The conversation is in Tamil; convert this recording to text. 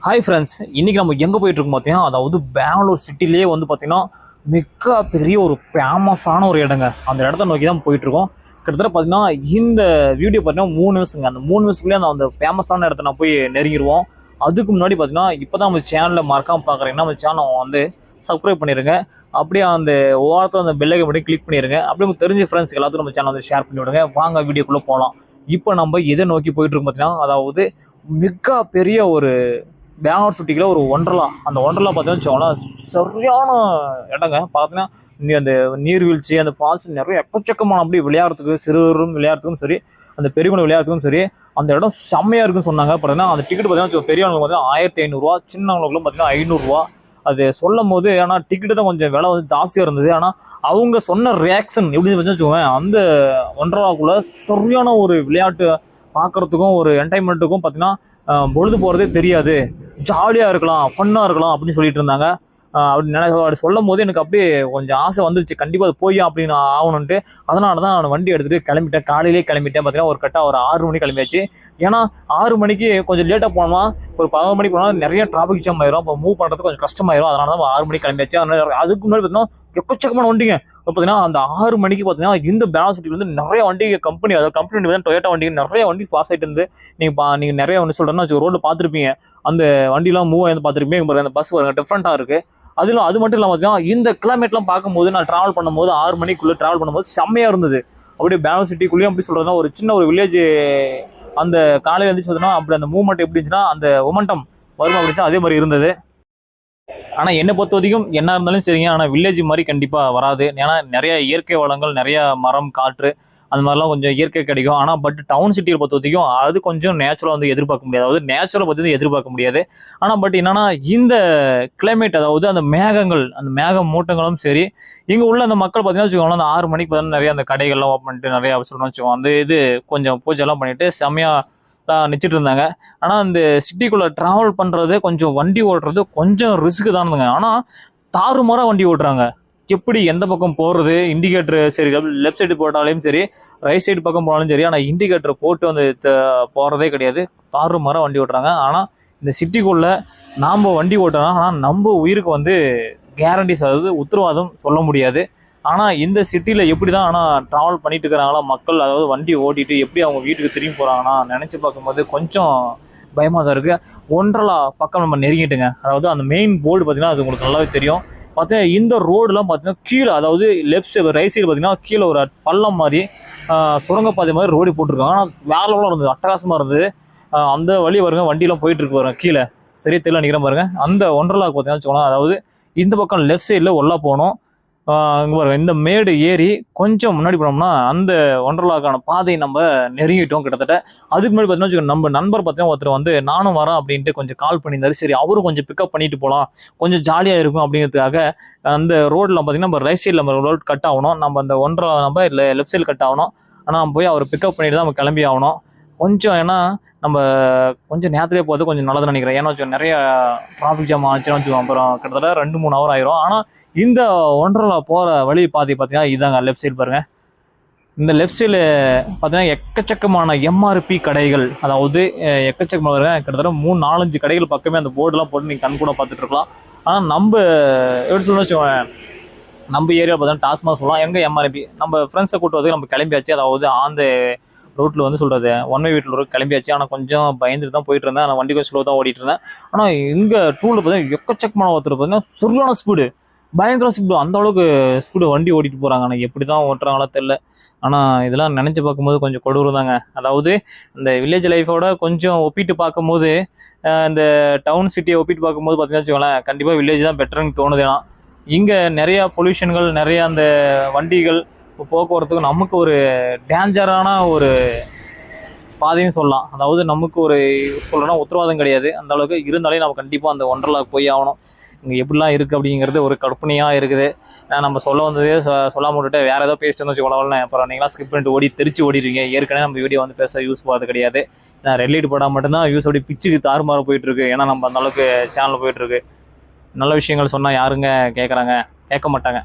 ஹாய் ஃப்ரெண்ட்ஸ், இன்னைக்கு நம்ம எங்கே போயிட்டு இருக்கோம் பார்த்தீங்கன்னா, அதாவது பெங்களூர் சிட்டிலேயே வந்து பார்த்தீங்கன்னா மிக பெரிய ஒரு ஃபேமஸான ஒரு இடங்க. அந்த இடத்த நோக்கி தான் போயிட்டு இருக்கோம். கிட்டத்தட்ட பார்த்தீங்கன்னா இந்த வீடியோ பார்த்தீங்கன்னா 3 நிமிஷங்க. அந்த 3 நிமிஷத்துலேயே அந்த ஃபேமஸான இடத்த நான் போய் நெருங்கிடுவோம். அதுக்கு முன்னாடி பார்த்தீங்கன்னா இப்போ தான் நம்ம சேனலில் மறக்காம பார்க்குறீங்கன்னா நம்ம சேனலை வந்து சப்ஸ்கிரைப் பண்ணிடுங்க. அப்படியே அந்த ஓரத்தில் அந்த பெல் ஐக்கன் மட்டும் கிளிக் பண்ணிடுங்க. அப்படியே உங்களுக்கு தெரிஞ்ச ஃப்ரெண்ட்ஸ்க்கு எல்லாத்துக்கும் நம்ம சேனல் வந்து ஷேர் பண்ணி விடுங்க. வாங்க வீடியோக்குள்ளே போகலாம். இப்போ நம்ம எதை நோக்கி போயிட்டு இருக்கோம் பார்த்தீங்கன்னா, அதாவது மிக பெரிய ஒரு பெங்களூர் சிட்டிக்குள்ள ஒரு ஒண்டர்லா. அந்த ஒண்டர்லா பார்த்தீங்கன்னு வச்சுக்கோங்களேன், சரியான இடங்க. பார்த்தீங்கன்னா அந்த நீர்வீழ்ச்சி, அந்த ஃபால்ஸ் நிறைய எக்கச்சக்கமான அப்படி விளையாடுறதுக்கு, சிறுவரும் விளையாடுறதுக்கும் சரி, அந்த பெரியவங்க விளையாடுறதுக்கும் சரி, அந்த இடம் செம்மையாக இருக்குன்னு சொன்னாங்க. பார்த்தீங்கன்னா அந்த டிக்கெட் பார்த்தீங்கன்னா பெரியவங்களுக்கு பார்த்தீங்கன்னா 1500 சின்னவங்களுக்கும் பார்த்தீங்கன்னா 500. அது சொல்லும் போது ஆனால் டிக்கெட்டு தான் கொஞ்சம் விலை வந்து ஜாஸ்தியாக இருந்தது. ஆனால் அவங்க சொன்ன ரியாக்ஷன் எப்படி வச்சுக்கோங்க, அந்த ஒண்டர்லாக்குள்ள சரியான ஒரு விளையாட்டு பார்க்குறதுக்கும் ஒரு என்டர்டைன்மெண்ட்டுக்கும் பார்த்தீங்கன்னா பொழுது போகிறதே தெரியாது, ஜாலியாக இருக்கலாம், ஃபன்னாக இருக்கலாம் அப்படின்னு சொல்லிட்டு இருந்தாங்க. அப்படி சொல்லும் போது எனக்கு அப்படியே கொஞ்சம் ஆசை வந்துருச்சு, கண்டிப்பாக அது போய் அப்படின்னு ஆகணுன்ட்டு. அதனால தான் நான் வண்டி எடுத்துகிட்டு கிளம்பிட்டேன். காலையிலே கிளம்பிட்டேன். பார்த்தீங்கன்னா ஒரு கரெக்டாக ஒரு 6 மணிக்கு கிளம்பியாச்சு. ஏன்னா 6 மணிக்கு கொஞ்சம் லேட்டாக போனோம்னா, ஒரு 11 மணிக்கு போனால் நிறைய டிராஃபிக் ஜாம் ஆயிரும். அப்போ மூவ் பண்ணுறதுக்கு கொஞ்சம் கஷ்டமாயிரும். அதனால தான் 6 மணிக்கு கிளம்பியாச்சு. அதனால அதுக்கு முன்னாடி பார்த்தீங்கன்னா எக்கச்சக்கமான வண்டிங்க. பார்த்தீங்கன்னா அந்த 6 மணிக்கு பார்த்தீங்கன்னா இந்த பெங்களூர் சிட்டில வந்து நிறைய வண்டி கம்பெனி, அதாவது கம்பெனி வந்து டொயோட்டா வண்டி நிறைய வண்டி பாஸ் ஆகிட்டு இருந்து நீங்கள் நிறைய வண்டி சொல்கிறேன்னா ரோட்டில் பார்த்துருப்பீங்க. அந்த வண்டிலாம் மூவ் ஆகி பார்த்துருப்பீங்க. அந்த பஸ் வருங்க டிஃப்ரெண்ட்டாக இருக்குது. அது மட்டும் இல்லாமல் பார்த்தீங்கன்னா இந்த கிலோமீட்டர்லாம் பார்க்கும்போது நான் ட்ராவல் பண்ணும்போது 6 மணிக்குள்ளே ட்ராவல் பண்ணும்போது செம்மையாக இருந்தது. அப்படியே பெங்களூர் சிட்டிக்குள்ளேயும் அப்படி சொல்கிறதுனா ஒரு சின்ன ஒரு வில்லேஜ். அந்த காலையில் இருந்துச்சு பார்த்தீங்கன்னா அப்படி அந்த மூவ்மெண்ட் எப்படி இருந்துச்சுன்னா அந்த மொமெண்டம் வருமா அப்படின்னா அதே மாதிரி இருந்தது. ஆனால் என்னை பொறுத்த வரைக்கும் என்ன இருந்தாலும் சரிங்க, ஆனால் வில்லேஜ் மாதிரி கண்டிப்பாக வராது. ஏன்னா நிறைய இயற்கை வளங்கள், நிறைய மரம், காற்று, அந்த மாதிரிலாம் கொஞ்சம் இயற்கை கிடைக்கும். ஆனால் பட் டவுன் சிட்டியை பொறுத்த வரைக்கும் அது கொஞ்சம் நேச்சுரலாக வந்து எதிர்பார்க்க முடியாது. அதாவது நேச்சுரலை பற்றி எதிர்பார்க்க முடியாது. ஆனால் பட் என்னன்னா இந்த கிளைமேட், அதாவது அந்த மேகங்கள், அந்த மேக மூட்டங்களும் சரி, இங்கே உள்ள அந்த மக்கள் பார்த்தீங்கன்னா வச்சுக்கோங்களேன், அந்த 6 மணிக்கு பார்த்தீங்கன்னா நிறைய அந்த கடைகள்லாம் ஓப்பன் பண்ணிட்டு நிறைய சொல்லணும்னு வச்சுக்கோங்க, அந்த இது கொஞ்சம் பூஜைலாம் பண்ணிட்டு செம்மையாக நிச்சிட்டு இருந்தாங்க. ஆனால் இந்த சிட்டிக்குள்ளே ட்ராவல் பண்ணுறது, கொஞ்சம் வண்டி ஓட்டுறது கொஞ்சம் ரிஸ்க்கு தானுங்க. ஆனால் தாறுமாறாக வண்டி ஓட்டுறாங்க. எப்படி எந்த பக்கம் போகிறது, இண்டிகேட்டரு சரி லெஃப்ட் சைடு போட்டாலும் சரி, ரைட் சைடு பக்கம் போனாலும் சரி, ஆனால் இண்டிகேட்டரை போட்டு வந்து போகிறதே கிடையாது. தாறுமாறாக வண்டி ஓட்டுறாங்க. ஆனால் இந்த சிட்டிக்குள்ளே நாம் வண்டி ஓட்டணும், ஆனால் நம்ம உயிருக்கு வந்து கேரண்டிஸ், அதாவது உத்தரவாதம் சொல்ல முடியாது. ஆனால் இந்த சிட்டியில் எப்படி தான் ஆனால் ட்ராவல் பண்ணிட்டு இருக்கிறாங்களா மக்கள், அதாவது வண்டி ஓட்டிட்டு எப்படி அவங்க வீட்டுக்கு திரும்பி போகிறாங்கன்னா நினச்சி பார்க்கும்போது கொஞ்சம் பயமாக தான் இருக்குது. ஒன்றரை பக்கம் நம்ம நெருங்கிட்டுங்க. அதாவது அந்த மெயின் போர்டு பார்த்தீங்கன்னா அது உங்களுக்கு நல்லாவே தெரியும். பார்த்தீங்கன்னா இந்த ரோடுலாம் பார்த்தீங்கன்னா கீழே, அதாவது லெஃப்ட் சைடு ரைட் சைடு பார்த்தீங்கன்னா கீழே ஒரு பள்ளம் மாதிரி சுரங்கப்பாதை மாதிரி ரோடு போட்டிருக்காங்க. ஆனால் வேலைலாம் இருந்தது, அட்டகாசமாக இருந்தது. அந்த வழி வருங்க, வண்டியெலாம் போயிட்டுருக்கு பாருங்க கீழே, சரி தெரியல நிற்கிற பாருங்க. அந்த ஒன்றரை பார்த்தீங்கன்னா வச்சுக்கோங்களேன், அதாவது இந்த பக்கம் லெஃப்ட் சைடில் உள்ளே போகணும். இங்கே பாருங்க, இந்த மேடு ஏறி கொஞ்சம் முன்னாடி போனோம்னா அந்த ஒண்டர்லாக்கான பாதையை நம்ம நெருங்கிட்டோம் கிட்டத்தட்ட. அதுக்கு முன்னாடி பார்த்தீங்கன்னா நம்ம நண்பர் பார்த்தீங்கன்னா ஒருத்தர் வந்து நானும் வரேன் அப்படின்ட்டு கொஞ்சம் கால் பண்ணியிருந்தாரு. சரி அவரும் கொஞ்சம் பிக்கப் பண்ணிட்டு போகலாம், கொஞ்சம் ஜாலியாக இருக்கும் அப்படிங்கிறதுக்காக அந்த ரோடில் பார்த்தீங்கன்னா நம்ம ரைட் சைடில் நம்ம ரோடு கட் ஆகணும், நம்ம அந்த ஒன்றரை நம்ம இல்லை லெஃப்ட் சைடில் கட் ஆகணும். ஆனால் நம்ம போய் அவர் பிக்கப் பண்ணிட்டு தான் நம்ம கிளம்பி ஆகணும் கொஞ்சம். ஏன்னா நம்ம கொஞ்சம் நேரத்துலேயே போகிறது கொஞ்சம் நல்லதுன்னு நினைக்கிறேன். ஏன்னா வச்சு நிறைய டிராஃபிக் ஜாம் ஆச்சுன்னா வச்சுக்கோங்க, அப்புறம் கிட்டத்தட்ட 2-3 ஹவர் ஆயிரும். ஆனால் இந்த ஒன்றரை போகிற வழி பார்த்தீங்கன்னா இதாங்க லெஃப்ட் சைடு பாருங்கள். இந்த லெஃப்ட் சைடில் பார்த்தீங்கன்னா எக்கச்சக்கமான எம்ஆர்பி கடைகள், அதாவது எக்கச்சக்கமாக கிட்டத்தட்ட 3-4-5 கடைகள் பக்கமே அந்த போர்டெலாம் போட்டு நீங்கள் கண் கூட பார்த்துட்டு இருக்கலாம். ஆனால் நம்ம எப்படி சொல்லணும்னு வச்சுக்கோங்க, நம்ம ஏரியா பார்த்தீங்கன்னா டாஸ்மாக் சொல்லலாம், எங்கே எம்ஆர்பி. நம்ம ஃப்ரெண்ட்ஸை கூட்டு வந்து நம்ம கிளம்பியாச்சு. அதாவது அந்த ரோட்டில் வந்து சொல்கிறது ஒன் வே வீட்டில் ரோடு கிளம்பியாச்சு. ஆனால் கொஞ்சம் பயந்துட்டு தான் போயிட்டு இருந்தேன். ஆனால் வண்டி கொஞ்சம் ஸ்லோ தான் ஓடிட்டு இருந்தேன். ஆனால் இங்கே டூவில் பார்த்தீங்கன்னா எக்கச்சக்கமான ஒருத்தர் பார்த்தீங்கன்னா சரியான ஸ்பீடு, பயங்கர ஸ்பீடு, அந்த அளவுக்கு ஸ்பீடு வண்டி ஓட்டிட்டு போகிறாங்க. ஆனால் எப்படி தான் ஓட்டுறாங்களோ தெரில. ஆனால் இதெல்லாம் நினச்சி பார்க்கும்போது கொஞ்சம் கொடூரம் தாங்க. அதாவது இந்த வில்லேஜ் லைஃபோட கொஞ்சம் ஒப்பிட்டு பார்க்கும்போது, இந்த டவுன் சிட்டியை ஒப்பிட்டு பார்க்கும்போது பார்த்தீங்கன்னா வச்சுக்கோங்களேன், கண்டிப்பாக வில்லேஜ் தான் பெட்டர்னு தோணுது. ஏன்னா இங்கே நிறையா பொல்யூஷன்கள், நிறையா அந்த வண்டிகள் போக்குவரத்துக்கு நமக்கு ஒரு டேஞ்சரான ஒரு பாதையும் சொல்லலாம். அதாவது நமக்கு ஒரு சொல்லணும்னா உத்தரவாதம் கிடையாது அந்த அளவுக்கு. இருந்தாலே நம்ம கண்டிப்பாக அந்த ஒன்றரை போய் ஆகணும். இங்கே எப்படிலாம் இருக்குது அப்படிங்கிறது ஒரு கற்பனையாக இருக்குது. நம்ம சொல்ல வந்ததே சொல்லாமல் விட்டுட்டு வேறு ஏதோ பேசிட்டு வச்சுக்கொள்ளலாம். அப்புறம் நீங்களாம் ஸ்கிப் பண்ணிட்டு தெரிச்சு ஓடிடுவீங்க. ஏற்கனவே நம்ம வீடியோ வந்து பேச யூஸ் போகிறது கிடையாது. ஏன்னா ரெட் லைட் படம் மட்டும்தான் யூஸ் அப்படி பிச்சுக்கு தாறுமாற போயிட்டுருக்கு. ஏன்னா நம்ம அந்த அளவுக்கு சேனலில் போயிட்டுருக்கு. நல்ல விஷயங்கள் சொன்னால் யாருங்க கேட்குறாங்க, கேட்க மாட்டாங்க.